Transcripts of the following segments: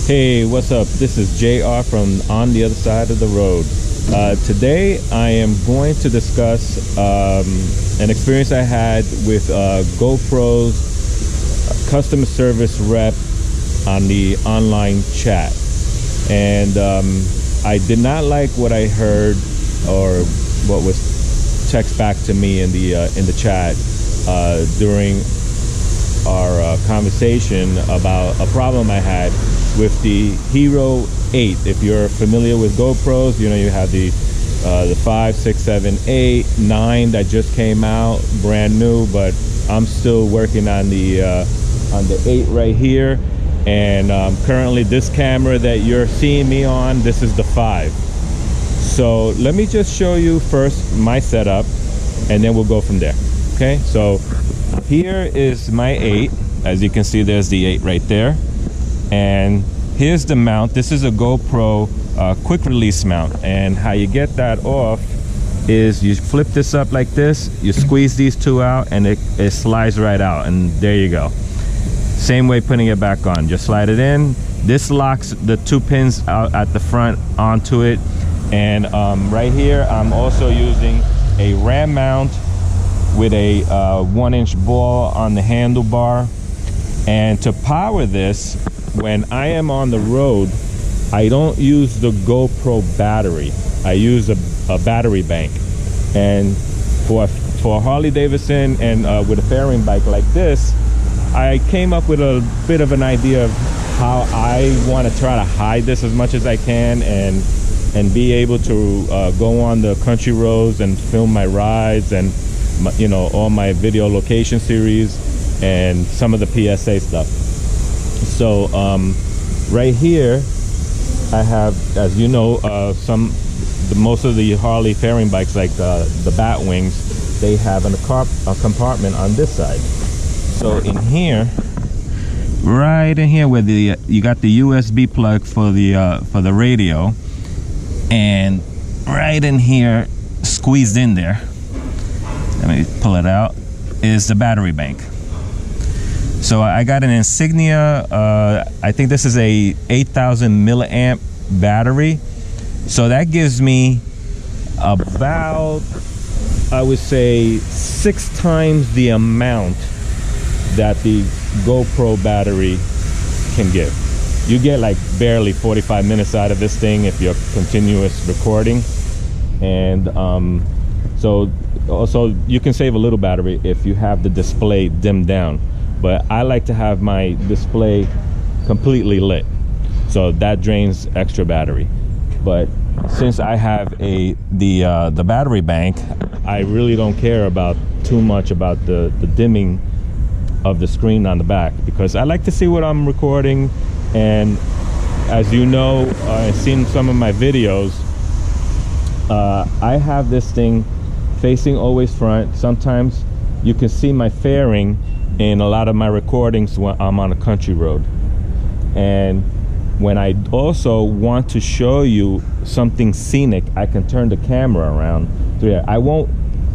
Hey, what's up? This is JR from On the Other Side of the Road. Today I am going to discuss an experience I had with GoPro's customer service rep on the online chat. And I did not like what I heard or what was text back to me in the chat during our conversation about a problem I had with the Hero 8. If you're familiar with GoPros, you know you have the 5, 6, 7, 8, 9 that just came out, brand new. But I'm still working on the 8 right here, and currently this camera that you're seeing me on, this is the 5. So let me just show you first my setup, and then we'll go from there. Okay, so here is my 8. As you can see, there's the 8 right there. And here's the mount. This is a GoPro quick release mount, and how you get that off is you flip this up like this, you squeeze these two out, and it slides right out, and there you go. Same way putting it back on, just slide it in. This locks the 2 pins out at the front onto it. And right here I'm also using a ram mount with a 1-inch ball on the handlebar. And to power this, when I am on the road, I don't use the GoPro battery. I use a battery bank. And for Harley Davidson and with a fairing bike like this, I came up with a bit of an idea of how I want to try to hide this as much as I can and be able to go on the country roads and film my rides and all my video location series and some of the PSA stuff. So right here I have, as you know, most of the Harley fairing bikes, like the Batwings, they have a compartment on this side. So in here, right in here where you got the USB plug for the radio, and right in here, squeezed in there, let me pull it out, is the battery bank. So I got an Insignia, I think this is a 8,000 milliamp battery. So that gives me about, I would say, 6 times the amount that the GoPro battery can give. You get like barely 45 minutes out of this thing if you're continuous recording. And so also you can save a little battery if you have the display dimmed down. But I like to have my display completely lit, so that drains extra battery. But since I have the battery bank, I really don't care too much about the dimming of the screen on the back, because I like to see what I'm recording. And as you know, I've seen some of my videos, I have this thing facing always front. Sometimes you can see my fairing in a lot of my recordings when I'm on a country road. And when I also want to show you something scenic, I can turn the camera around. So yeah, I won't,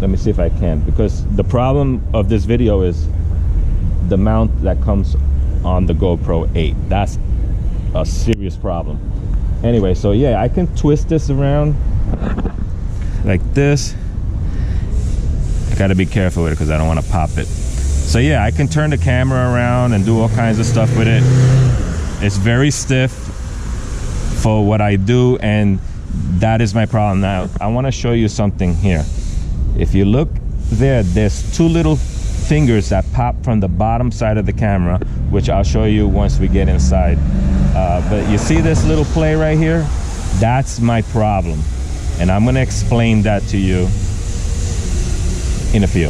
let me see if I can, because the problem of this video is the mount that comes on the GoPro 8. That's a serious problem. Anyway, so yeah, I can twist this around like this. I gotta be careful with it because I don't want to pop it. So yeah, I can turn the camera around and do all kinds of stuff with it. It's very stiff for what I do, and that is my problem. Now, I want to show you something here. If you look there, there's 2 little fingers that pop from the bottom side of the camera, which I'll show you once we get inside. But you see this little play right here? That's my problem. And I'm going to explain that to you in a few.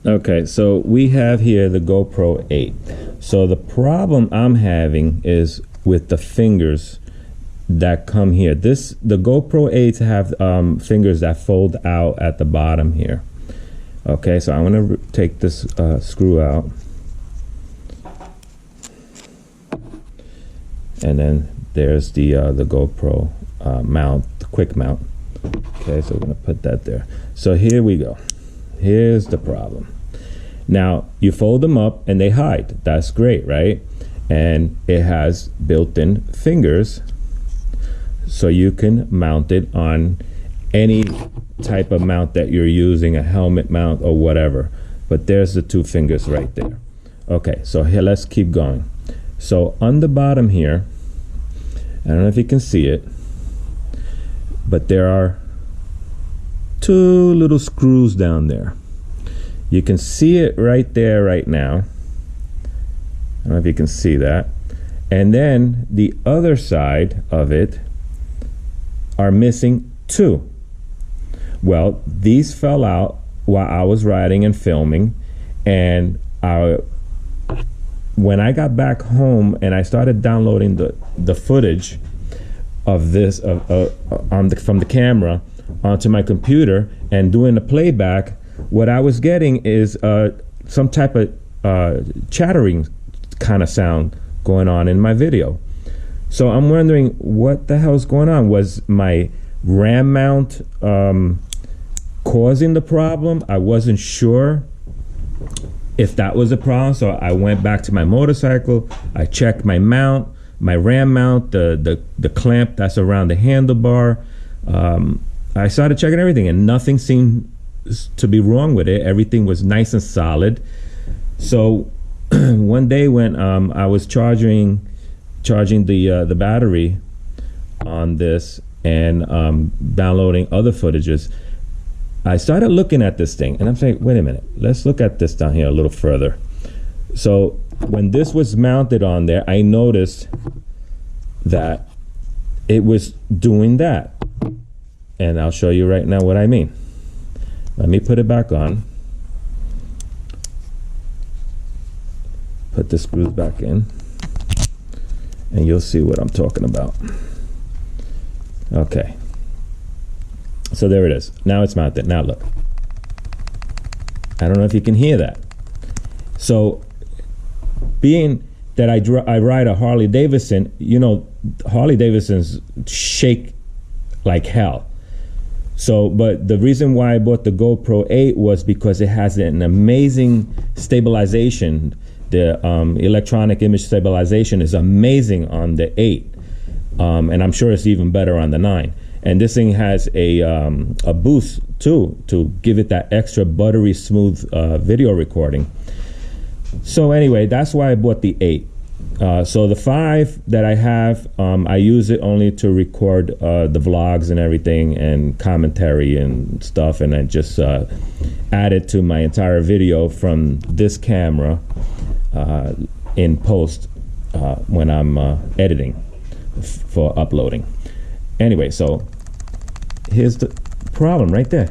Okay, so we have here the GoPro 8. So the problem I'm having is with the fingers that come here. The GoPro 8s have fingers that fold out at the bottom here. Okay, so I'm gonna take this screw out, and then there's the GoPro mount, the quick mount. Okay, so we're gonna put that there. So here we go. Here's the problem. Now you fold them up and they hide. That's great, right? And it has built-in fingers, so you can mount it on any type of mount that you're using, a helmet mount or whatever. But there's the 2 fingers right there. Okay, so here, let's keep going. So on the bottom here, I don't know if you can see it, but there are 2 little screws down there. You can see it right there right now. I don't know if you can see that. And then the other side of it are missing 2. Well, these fell out while I was riding and filming, and when I got back home and I started downloading the footage of this from the camera onto my computer and doing the playback, what I was getting is some type of chattering kind of sound going on in my video. So I'm wondering what the hell's going on. Was my RAM mount causing the problem? I wasn't sure if that was a problem, so I went back to my motorcycle. I checked my mount, my RAM mount, the clamp that's around the handlebar. I started checking everything, and nothing seemed to be wrong with it. Everything was nice and solid. So one day when I was charging the battery on this and downloading other footages, I started looking at this thing and I'm saying, wait a minute, let's look at this down here a little further. So when this was mounted on there, I noticed that it was doing that. And I'll show you right now what I mean. Let me put it back on. Put the screws back in and you'll see what I'm talking about. Okay. So there it is. Now it's mounted. Now look. I don't know if you can hear that. So being that I ride a Harley Davidson, you know, Harley Davidsons shake like hell. So, but the reason why I bought the GoPro 8 was because it has an amazing stabilization. The electronic image stabilization is amazing on the 8. And I'm sure it's even better on the 9. And this thing has a boost too, to give it that extra buttery smooth video recording. So anyway, that's why I bought the 8. So the 5 that I have, I use it only to record the vlogs and everything and commentary and stuff, and I just add it to my entire video from this camera in post when I'm editing for uploading. Anyway, so here's the problem right there.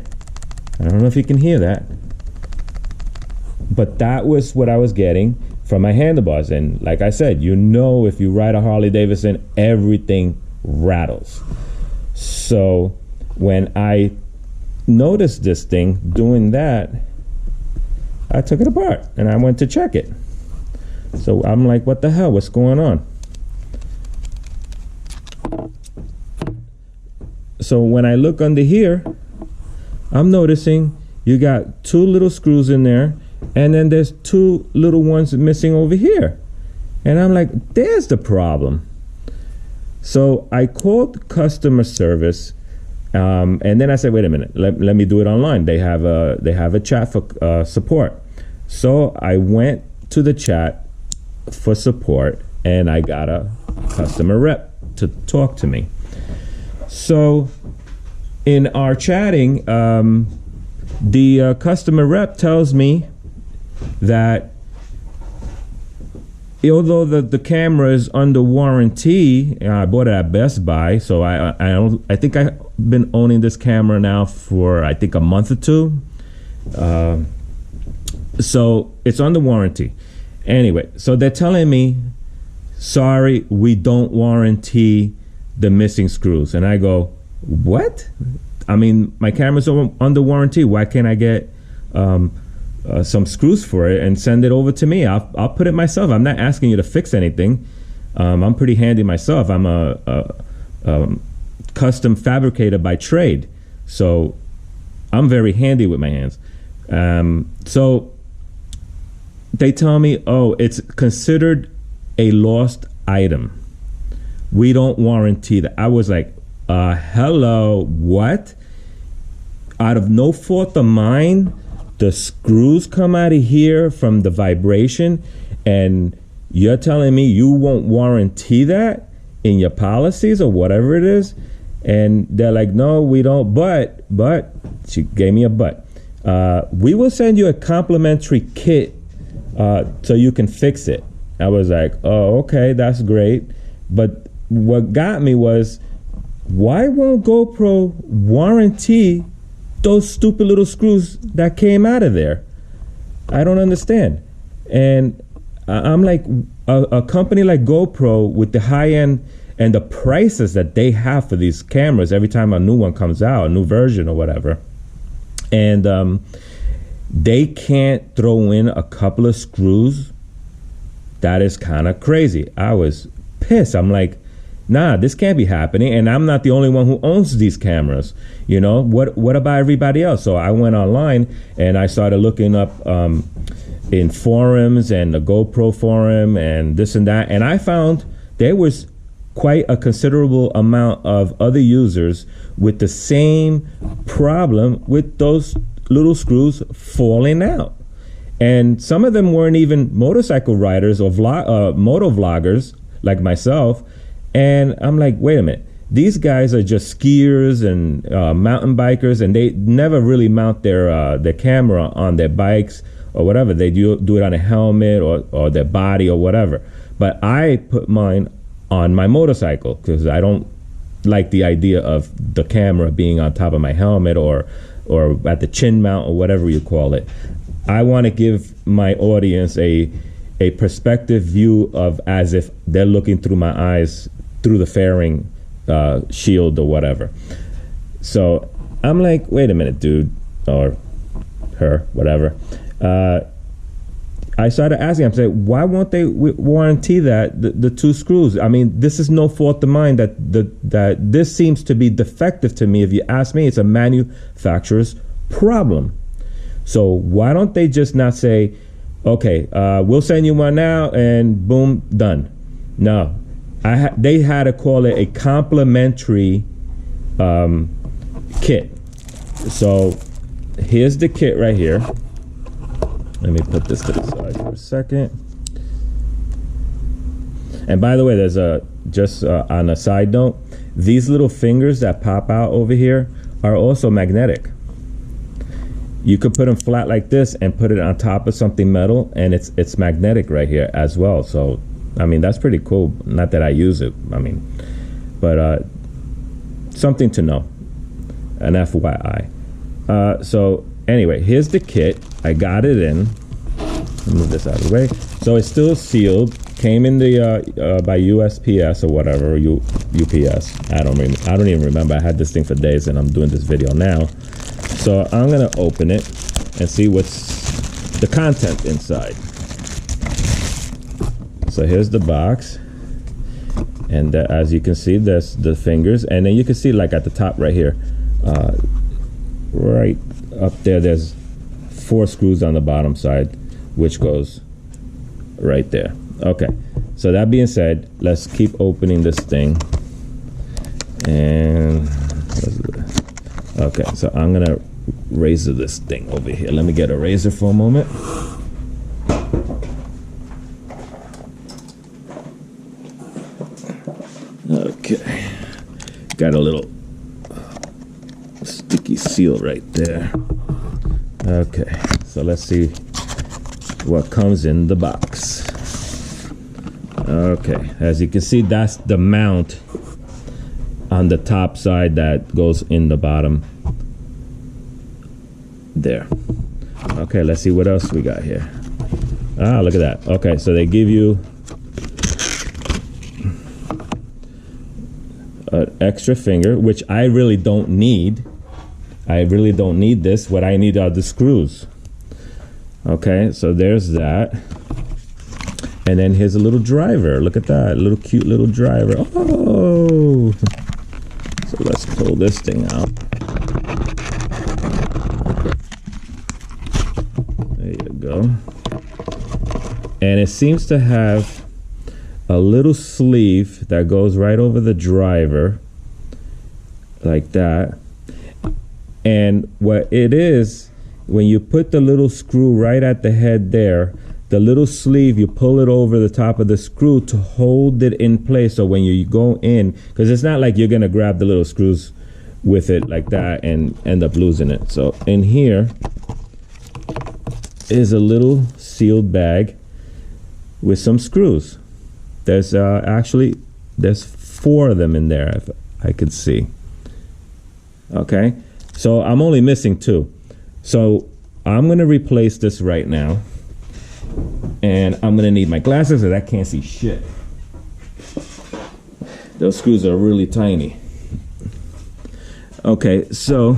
I don't know if you can hear that, but that was what I was getting from my handlebars. And like I said, you know, if you ride a Harley Davidson, everything rattles. So when I noticed this thing doing that, I took it apart and I went to check it. So I'm like, what the hell, what's going on? So when I look under here, I'm noticing you got 2 little screws in there, and then there's 2 little ones missing over here. And I'm like, there's the problem. So I called customer service, and then I said, wait a minute, let me do it online. They have a chat for support. So I went to the chat for support, and I got a customer rep to talk to me. So in our chatting, the customer rep tells me that although the camera is under warranty, I bought it at Best Buy, so I think I've been owning this camera now for I think a month or 2. So it's under warranty. Anyway, so they're telling me, sorry, we don't warranty the missing screws. And I go, what? I mean, my camera's under warranty. Why can't I get some screws for it and send it over to me? I'll put it myself. I'm not asking you to fix anything. I'm pretty handy myself. I'm a custom fabricator by trade. So I'm very handy with my hands. So they tell me, oh, it's considered a lost item. We don't warranty that. I was like, hello, what? Out of no fault of mine, the screws come out of here from the vibration, and you're telling me you won't warranty that in your policies or whatever it is? And they're like, no, we don't, but, she gave me a but. We will send you a complimentary kit so you can fix it. I was like, oh, okay, that's great. But what got me was, why won't GoPro warranty those stupid little screws that came out of there? I don't understand. And I'm like, a company like GoPro with the high end and the prices that they have for these cameras every time a new one comes out, a new version or whatever, and they can't throw in a couple of screws. That is kind of crazy. I was pissed. I'm like, nah, this can't be happening. And I'm not the only one who owns these cameras. You know, what about everybody else? So I went online and I started looking up in forums and the GoPro forum and this and that. And I found there was quite a considerable amount of other users with the same problem with those little screws falling out. And some of them weren't even motorcycle riders or motovloggers like myself. And I'm like, wait a minute. These guys are just skiers and mountain bikers, and they never really mount their camera on their bikes or whatever. They do it on a helmet or their body or whatever. But I put mine on my motorcycle because I don't like the idea of the camera being on top of my helmet or at the chin mount or whatever you call it. I want to give my audience a perspective view of as if they're looking through my eyes through the fairing shield or whatever. So I'm like, wait a minute, dude, or her, whatever. I started asking, I'm saying, why won't they warranty that, the two screws? I mean, this is no fault of mine that this seems to be defective to me. If you ask me, it's a manufacturer's problem. So why don't they just not say, okay, we'll send you one now and boom, done. No, they had to call it a complimentary kit. So here's the kit right here. Let me put this to the side for a second. And by the way, there's just on a side note, these little fingers that pop out over here are also magnetic. You could put them flat like this and put it on top of something metal, and it's magnetic right here as well. So, I mean, that's pretty cool. Not that I use it, I mean, but something to know, an FYI. So anyway, here's the kit. I got it in. Move this out of the way. So it's still sealed. Came in the by USPS or whatever, UPS. I don't even remember. I had this thing for days, and I'm doing this video now. So I'm gonna open it and see what's the content inside. So here's the box, and as you can see, there's the fingers, and then you can see like at the top right here, right up there, there's 4 screws on the bottom side, which goes right there. Okay, so that being said, let's keep opening this thing. And okay, so I'm gonna razor this thing over here. Let me get a razor for a moment. Okay, got a little sticky seal right there. Okay, so let's see what comes in the box. Okay, as you can see, that's the mount on the top side that goes in the bottom there. Okay, let's see what else we got here. Ah, look at that. Okay, so they give you an extra finger, which I really don't need. I really don't need this. What I need are the screws. Okay, so there's that. And then here's a little driver. Look at that, little cute little driver. Oh! So let's pull this thing out. go. And it seems to have a little sleeve that goes right over the driver, like that. And what it is, when you put the little screw right at the head there, the little sleeve, you pull it over the top of the screw to hold it in place. So when you go in, because it's not like you're gonna grab the little screws with it like that and end up losing it. So in here is a little sealed bag with some screws. There's actually, there's 4 of them in there, if I could see. Okay, so I'm only missing 2. So I'm gonna replace this right now. And I'm gonna need my glasses because I can't see shit. Those screws are really tiny. Okay, so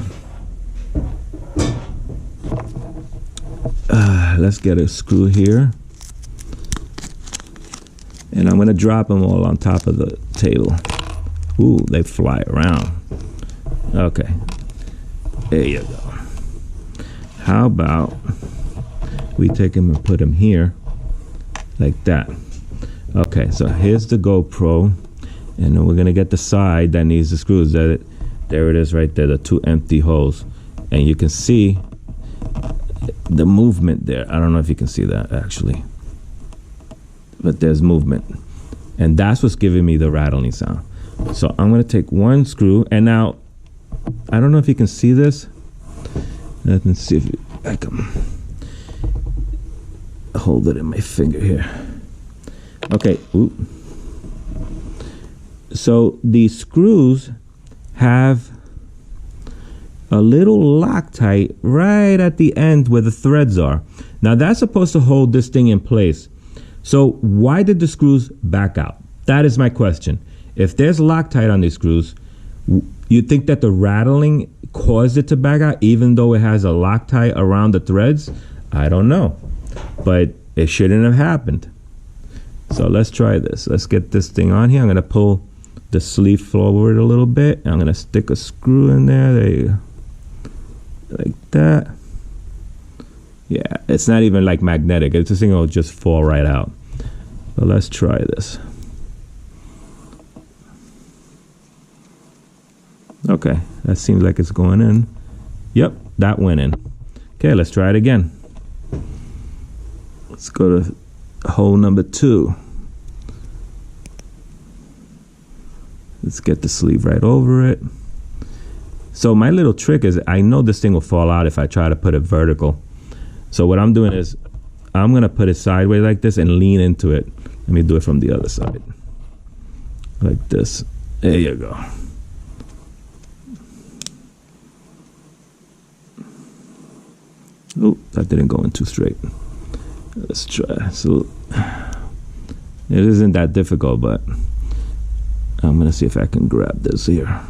let's get a screw here. And I'm gonna drop them all on top of the table. Ooh, they fly around. Okay, there you go. How about we take them and put them here like that. Okay, so here's the GoPro, and then we're gonna get the side that needs the screws. There it is right there, the 2 empty holes, and you can see the movement there. I don't know if you can see that actually, but there's movement, and that's what's giving me the rattling sound. So I'm gonna take 1 screw, and now I don't know if you can see this. Let me see if I can hold it in my finger here. Okay, ooh. So these screws have a little Loctite right at the end where the threads are. Now that's supposed to hold this thing in place. So why did the screws back out? That is my question. If there's Loctite on these screws, you think that the rattling caused it to back out even though it has a Loctite around the threads? I don't know, but it shouldn't have happened. So let's try this. Let's get this thing on here. I'm gonna pull the sleeve forward a little bit. I'm gonna stick a screw in there. There you go. Like that. Yeah, it's not even like magnetic. It's this thing will just fall right out. So let's try this. Okay, that seems like it's going in. Yep, that went in. Okay, let's try it again. Let's go to hole number 2. Let's get the sleeve right over it. So my little trick is, I know this thing will fall out if I try to put it vertical. So what I'm doing is, I'm gonna put it sideways like this and lean into it. Let me do it from the other side. Like this. There you go. Oh, that didn't go in too straight. Let's try. So it isn't that difficult, but I'm gonna see if I can grab this here.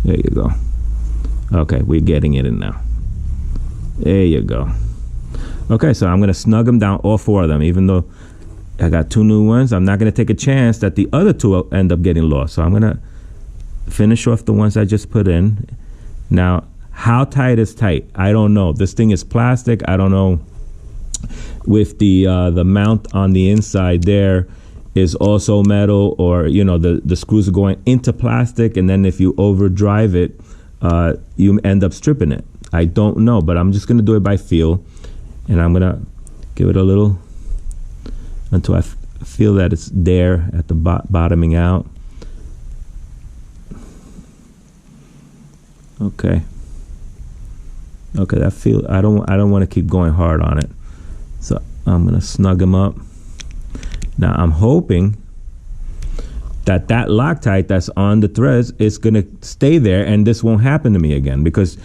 There you go. Okay, we're getting it in now. There you go. Okay, so I'm gonna snug them down, all 4 of them. Even though I got 2 new ones, I'm not gonna take a chance that the other 2 will end up getting lost. So I'm gonna finish off the ones I just put in. Now, how tight is tight? I don't know. This thing is plastic. I don't know with the mount on the inside there is also metal, or you know, the screws are going into plastic, and then if you overdrive it, you end up stripping it. I don't know, but I'm just gonna do it by feel, and I'm gonna give it a little until I feel that it's there at the bottoming out. Okay. Okay, that feel, I don't want to keep going hard on it. So I'm gonna snug them up. Now I'm hoping that Loctite that's on the threads is gonna stay there and this won't happen to me again, because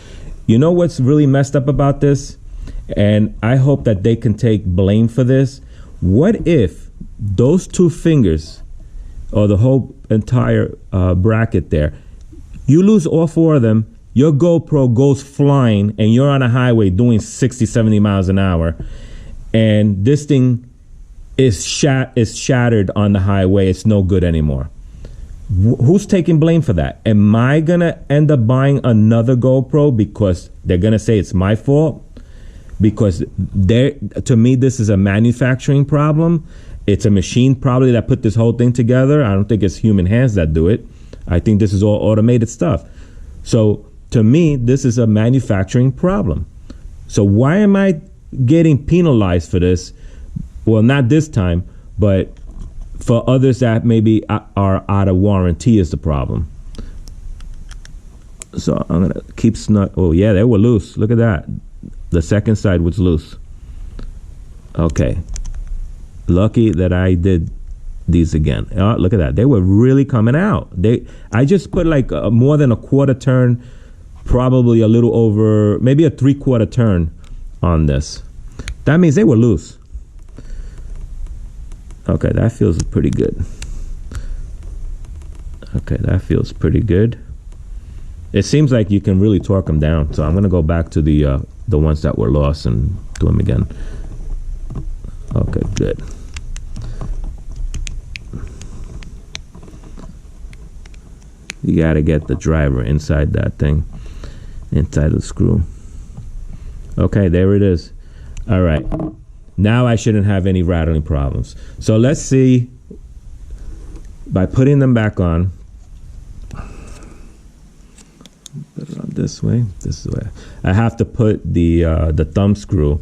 you know what's really messed up about this? And I hope that they can take blame for this. What if those 2 fingers, or the whole entire bracket there, you lose all 4 of them, your GoPro goes flying and you're on a highway doing 60, 70 miles an hour, and this thing is shattered on the highway. It's no good anymore. Who's taking blame for that? Am I gonna end up buying another GoPro because they're gonna say it's my fault? because to me this is a manufacturing problem. It's a machine probably that put this whole thing together. I don't think it's human hands that do it. I think this is all automated stuff. So to me, this is a manufacturing problem. So why am I getting penalized for this? Well, not this time, but for others that maybe are out of warranty is the problem. So I'm gonna keep snug. Oh yeah, they were loose. Look at that. The second side was loose. Okay. Lucky that I did these again. Oh, look at that. They were really coming out. I just put like more than a quarter turn, probably a little over, maybe a 3/4 turn on this. That means they were loose. Okay, that feels pretty good. Okay, that feels pretty good. It seems like you can really torque them down. So I'm gonna go back to the ones that were lost and do them again. Okay, good. You gotta get the driver inside that thing, inside the screw. Okay, there it is. All right, now I shouldn't have any rattling problems. So let's see, by putting them back on, put it on this way, I have to put the thumb screw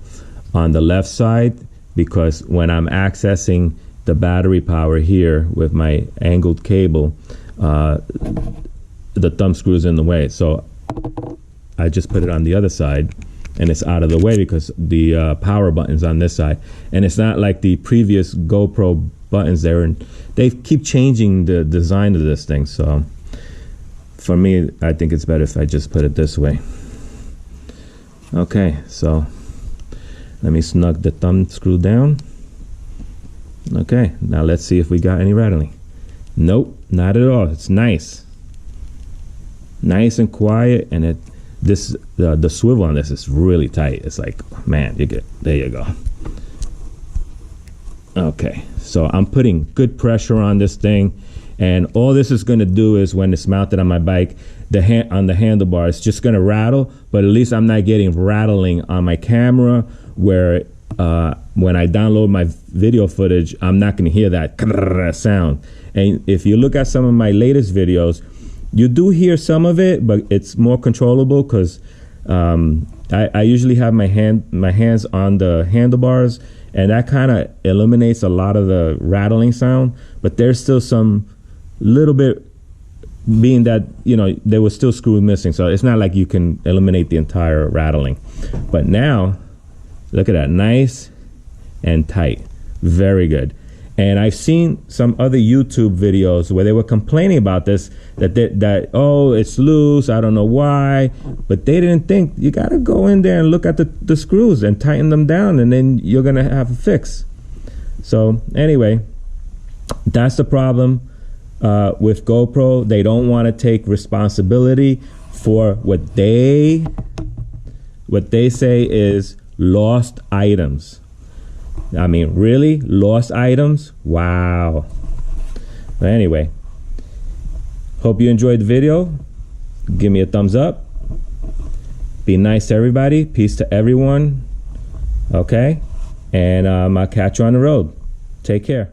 on the left side, because when I'm accessing the battery power here with my angled cable, the thumb screw is in the way. So I just put it on the other side, and it's out of the way because the power button's on this side. And it's not like the previous GoPro buttons there, and they keep changing the design of this thing. So for me, I think it's better if I just put it this way. Okay, so let me snug the thumb screw down. Okay, now let's see if we got any rattling. Nope, not at all. It's nice and quiet, and the swivel on this is really tight. It's like, man, you get, there you go. Okay, so I'm putting good pressure on this thing, and all this is going to do is, when it's mounted on my bike, on the handlebar, it's just going to rattle, but at least I'm not getting rattling on my camera, where when I download my video footage, I'm not going to hear that sound. And if you look at some of my latest videos, you do hear some of it, but it's more controllable, because I usually have my hands on the handlebars, and that kind of eliminates a lot of the rattling sound. But there's still some little bit, being that, you know, there was still screws missing, so it's not like you can eliminate the entire rattling. But now, look at that, nice and tight, very good. And I've seen some other YouTube videos where they were complaining about this, that oh, it's loose, I don't know why, but they didn't think you gotta go in there and look at the screws and tighten them down, and then you're gonna have a fix. So anyway, that's the problem with GoPro. They don't want to take responsibility for what they say is lost items. I mean, really? Lost items? Wow. But anyway, hope you enjoyed the video. Give me a thumbs up. Be nice to everybody. Peace to everyone. Okay? And I'll catch you on the road. Take care.